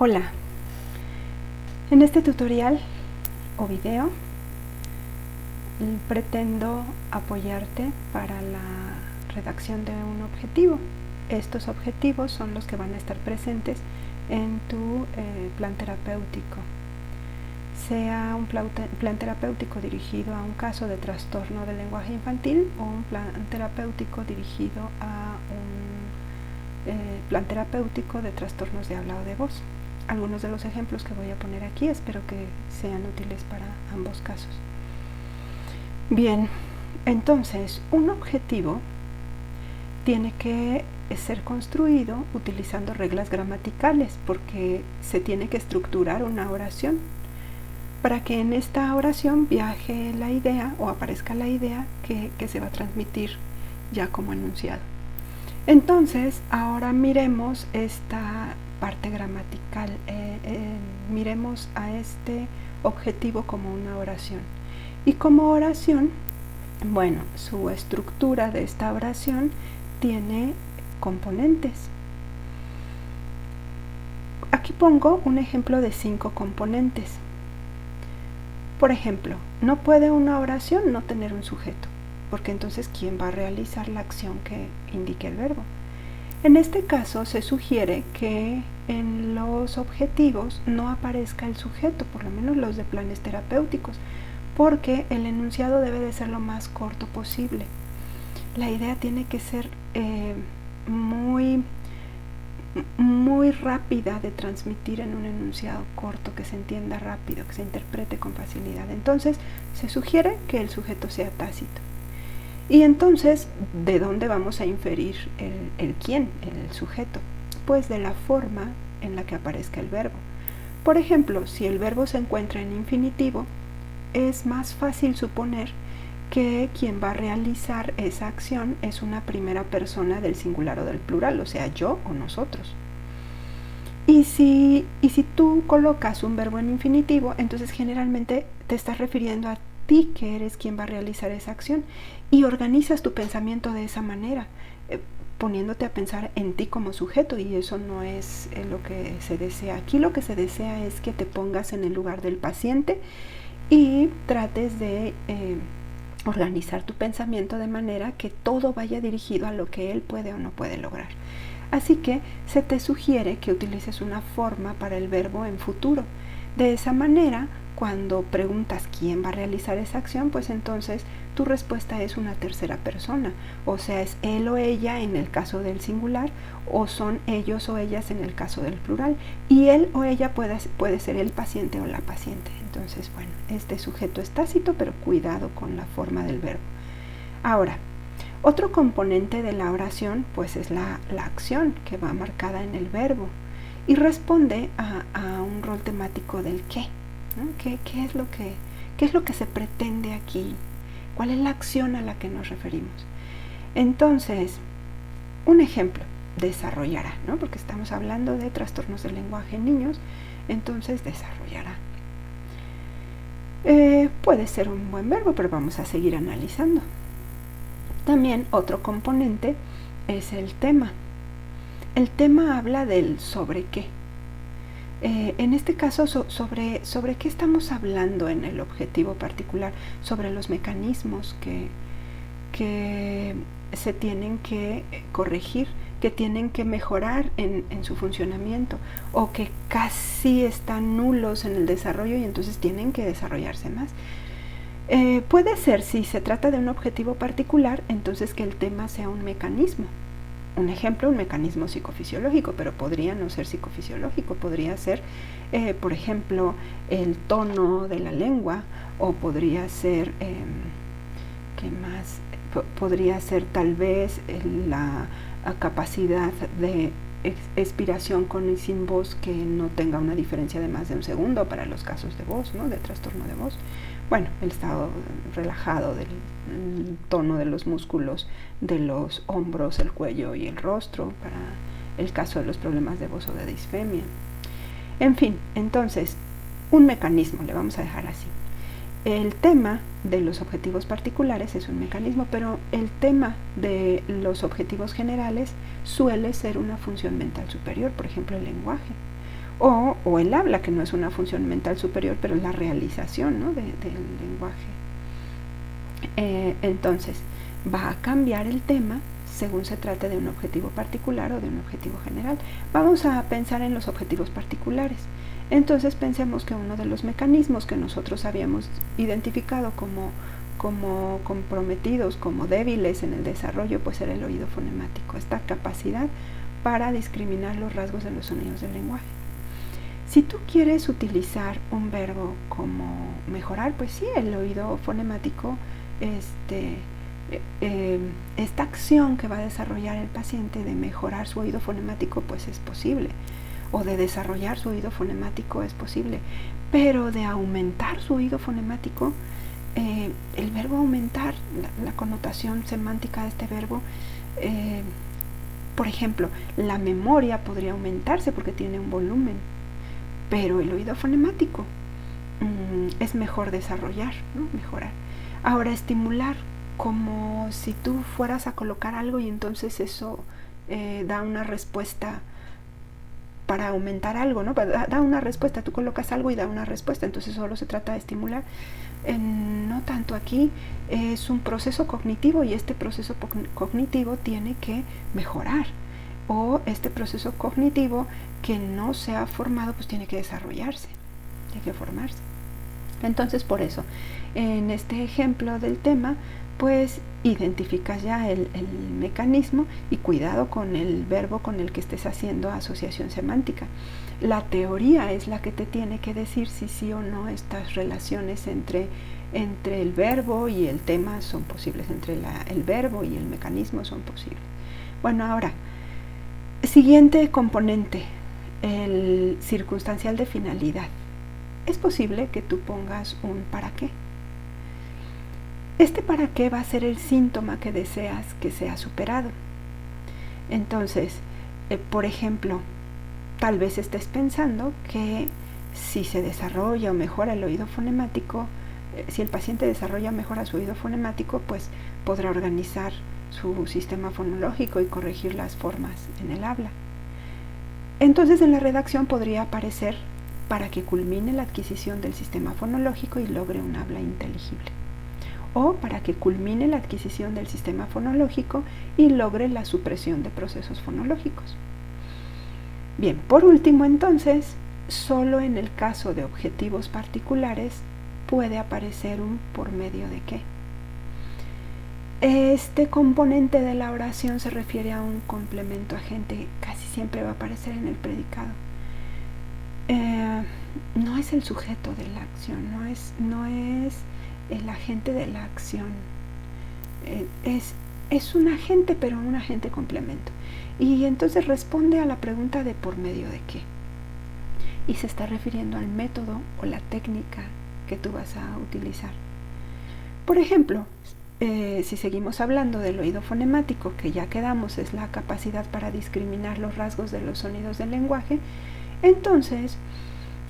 Hola, en este tutorial o video pretendo apoyarte para la redacción de un objetivo. Estos objetivos son los que van a estar presentes en tu plan terapéutico, sea un plan terapéutico dirigido a un caso de trastorno del lenguaje infantil o un plan terapéutico dirigido a un plan terapéutico de trastornos de habla o de voz. Algunos de los ejemplos que voy a poner aquí espero que sean útiles para ambos casos. Bien, entonces un objetivo tiene que ser construido utilizando reglas gramaticales porque se tiene que estructurar una oración para que en esta oración viaje la idea o aparezca la idea que se va a transmitir ya como enunciado. Entonces, ahora miremos esta parte gramatical, miremos a este objetivo como una oración. Y como oración, bueno, su estructura de esta oración tiene componentes. Aquí pongo un ejemplo de 5 componentes. Por ejemplo, no puede una oración no tener un sujeto, porque entonces ¿quién va a realizar la acción que indique el verbo? En este caso se sugiere que en los objetivos no aparezca el sujeto, por lo menos los de planes terapéuticos, porque el enunciado debe de ser lo más corto posible. La idea tiene que ser muy rápida de transmitir en un enunciado corto, que se entienda rápido, que se interprete con facilidad. Entonces se sugiere que el sujeto sea tácito. Y entonces, ¿de dónde vamos a inferir el quién, el sujeto? Pues de la forma en la que aparezca el verbo. Por ejemplo, si el verbo se encuentra en infinitivo, es más fácil suponer que quien va a realizar esa acción es una primera persona del singular o del plural, o sea, yo o nosotros. Y si tú colocas un verbo en infinitivo, entonces generalmente te estás refiriendo a ti, que eres quien va a realizar esa acción, y organizas tu pensamiento de esa manera, poniéndote a pensar en ti como sujeto, y eso no es lo que se desea. Aquí lo que se desea es que te pongas en el lugar del paciente y trates de organizar tu pensamiento de manera que todo vaya dirigido a lo que él puede o no puede lograr. Así que se te sugiere que utilices una forma para el verbo en futuro. De esa manera, cuando preguntas quién va a realizar esa acción, pues entonces tu respuesta es una tercera persona, o sea, es él o ella en el caso del singular, o son ellos o ellas en el caso del plural, y él o ella puede ser el paciente o la paciente. Entonces, bueno, este sujeto es tácito, pero cuidado con la forma del verbo. Ahora, otro componente de la oración pues es la acción que va marcada en el verbo y responde a un rol temático del qué, ¿no? ¿Qué es lo que se pretende aquí? ¿Cuál es la acción a la que nos referimos? Entonces, un ejemplo, desarrollará, ¿no? Porque estamos hablando de trastornos del lenguaje en niños, entonces desarrollará. Puede ser un buen verbo, pero vamos a seguir analizando. También otro componente es el tema. El tema habla del sobre qué. En este caso, sobre qué estamos hablando en el objetivo particular, sobre los mecanismos que se tienen que corregir, que tienen que mejorar en su funcionamiento, o que casi están nulos en el desarrollo y entonces tienen que desarrollarse más. Puede ser, si se trata de un objetivo particular, entonces que el tema sea un mecanismo. Un ejemplo, un mecanismo psicofisiológico, pero podría no ser psicofisiológico, podría ser, por ejemplo, el tono de la lengua, o podría ser, ¿qué más? Podría ser tal vez la capacidad de expiración con y sin voz que no tenga una diferencia de más de un segundo para los casos de voz, ¿no? De trastorno de voz. Bueno, el estado relajado del tono de los músculos de los hombros, el cuello y el rostro para el caso de los problemas de voz o de disfemia. En fin, entonces, un mecanismo, le vamos a dejar así. El tema de los objetivos particulares es un mecanismo, pero el tema de los objetivos generales suele ser una función mental superior, por ejemplo, el lenguaje. o el habla, que no es una función mental superior, pero es la realización, ¿no?, del lenguaje. Entonces, va a cambiar el tema según se trate de un objetivo particular o de un objetivo general. Vamos a pensar en los objetivos particulares. Entonces pensemos que uno de los mecanismos que nosotros habíamos identificado como comprometidos, como débiles en el desarrollo, pues era el oído fonemático, esta capacidad para discriminar los rasgos de los sonidos del lenguaje. Si tú quieres utilizar un verbo como mejorar, pues sí, el oído fonemático, esta acción que va a desarrollar el paciente de mejorar su oído fonemático, pues es posible, o de desarrollar su oído fonemático es posible, pero de aumentar su oído fonemático, el verbo aumentar, la connotación semántica de este verbo, por ejemplo, la memoria podría aumentarse porque tiene un volumen, pero el oído fonemático es mejor desarrollar, ¿no?, mejorar. Ahora, estimular, como si tú fueras a colocar algo y entonces eso da una respuesta para aumentar algo, ¿no? Da una respuesta, tú colocas algo y da una respuesta, entonces solo se trata de estimular. No tanto aquí, es un proceso cognitivo y este proceso cognitivo tiene que mejorar, o este proceso cognitivo que no se ha formado, pues tiene que desarrollarse, tiene que formarse. Entonces, por eso, en este ejemplo del tema, pues identificas ya el mecanismo y cuidado con el verbo con el que estés haciendo asociación semántica. La teoría es la que te tiene que decir si sí o no estas relaciones entre el verbo y el tema son posibles, entre el verbo y el mecanismo son posibles. Bueno, ahora, siguiente componente, el circunstancial de finalidad. Es posible que tú pongas un ¿para qué? Este ¿para qué? Va a ser el síntoma que deseas que sea superado. Entonces, por ejemplo, tal vez estés pensando que si se desarrolla o mejora el oído fonemático, si el paciente desarrolla o mejora su oído fonemático, pues podrá organizar su sistema fonológico y corregir las formas en el habla. Entonces, en la redacción podría aparecer para que culmine la adquisición del sistema fonológico y logre un habla inteligible, o para que culmine la adquisición del sistema fonológico y logre la supresión de procesos fonológicos. Bien, por último, entonces, solo en el caso de objetivos particulares puede aparecer un ¿por medio de qué? Este componente de la oración se refiere a un complemento agente, casi siempre va a aparecer en el predicado. No es el sujeto de la acción, no es el agente de la acción, es un agente, pero un agente complemento. Y entonces responde a la pregunta de ¿por medio de qué? Y se está refiriendo al método o la técnica que tú vas a utilizar. Por ejemplo, si seguimos hablando del oído fonemático, que ya quedamos es la capacidad para discriminar los rasgos de los sonidos del lenguaje, entonces,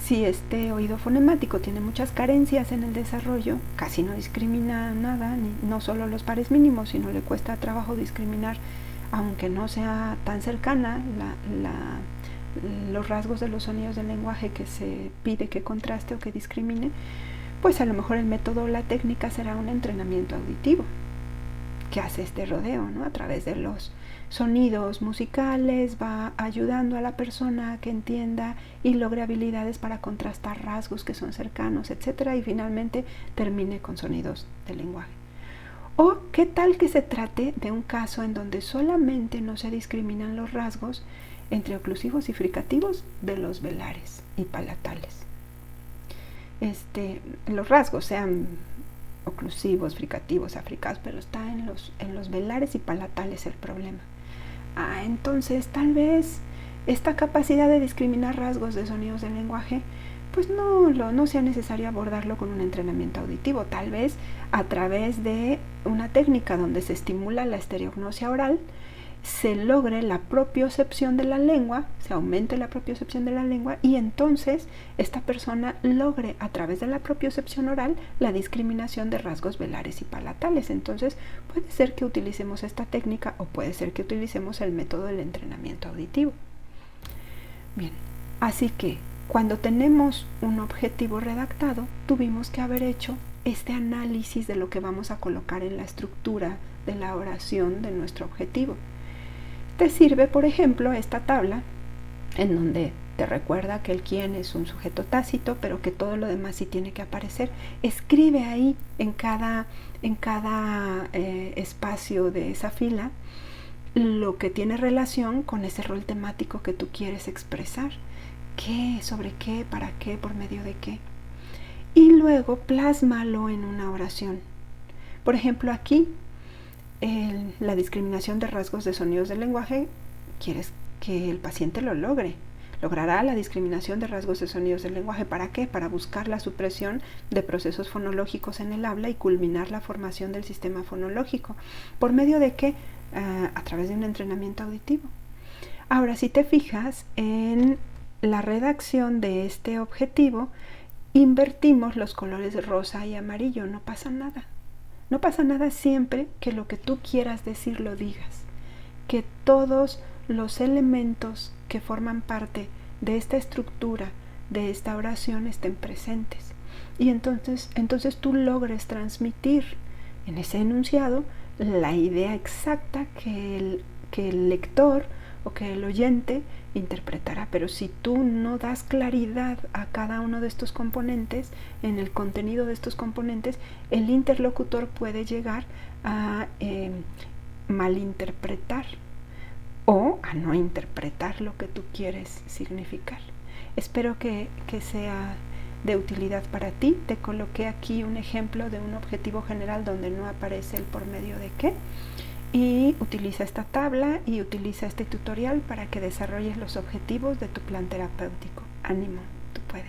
si este oído fonemático tiene muchas carencias en el desarrollo, casi no discrimina nada, no solo los pares mínimos, sino le cuesta trabajo discriminar, aunque no sea tan cercana, los rasgos de los sonidos del lenguaje que se pide que contraste o que discrimine, pues a lo mejor el método o la técnica será un entrenamiento auditivo que hace este rodeo, ¿no? A través de los sonidos musicales va ayudando a la persona a que entienda y logre habilidades para contrastar rasgos que son cercanos, etcétera, y finalmente termine con sonidos del lenguaje. O qué tal que se trate de un caso en donde solamente no se discriminan los rasgos entre oclusivos y fricativos de los velares y palatales. Los rasgos sean oclusivos, fricativos, africados, pero está en los velares y palatales el problema. Entonces tal vez esta capacidad de discriminar rasgos de sonidos del lenguaje, pues no sea necesario abordarlo con un entrenamiento auditivo, tal vez a través de una técnica donde se estimula la estereognosia oral, se logre la propiocepción de la lengua, se aumente la propiocepción de la lengua y entonces esta persona logre a través de la propiocepción oral la discriminación de rasgos velares y palatales. Entonces puede ser que utilicemos esta técnica o puede ser que utilicemos el método del entrenamiento auditivo. Bien, así que Cuando tenemos un objetivo redactado, tuvimos que haber hecho este análisis de lo que vamos a colocar en la estructura de la oración de nuestro objetivo. Te sirve, por ejemplo, esta tabla en donde te recuerda que el quién es un sujeto tácito, pero que todo lo demás sí tiene que aparecer. Escribe ahí en cada espacio de esa fila lo que tiene relación con ese rol temático que tú quieres expresar. ¿Qué? ¿Sobre qué? ¿Para qué? ¿Por medio de qué? Y luego plásmalo en una oración. Por ejemplo, aquí, la discriminación de rasgos de sonidos del lenguaje, quieres que el paciente lo logre. Logrará la discriminación de rasgos de sonidos del lenguaje. ¿Para qué? Para buscar la supresión de procesos fonológicos en el habla y culminar la formación del sistema fonológico. ¿Por medio de qué? A través de un entrenamiento auditivo. Ahora, si te fijas en la redacción de este objetivo, invertimos los colores rosa y amarillo. No pasa nada. No pasa nada siempre que lo que tú quieras decir lo digas. Que todos los elementos que forman parte de esta estructura, de esta oración, estén presentes. Y entonces tú logres transmitir en ese enunciado la idea exacta que el lector o que el oyente interpretará. Pero si tú no das claridad a cada uno de estos componentes, en el contenido de estos componentes, el interlocutor puede llegar a malinterpretar o a no interpretar lo que tú quieres significar. Espero que sea de utilidad para ti. Te coloqué aquí un ejemplo de un objetivo general donde no aparece el por medio de qué, y utiliza esta tabla y utiliza este tutorial para que desarrolles los objetivos de tu plan terapéutico. Ánimo, tú puedes.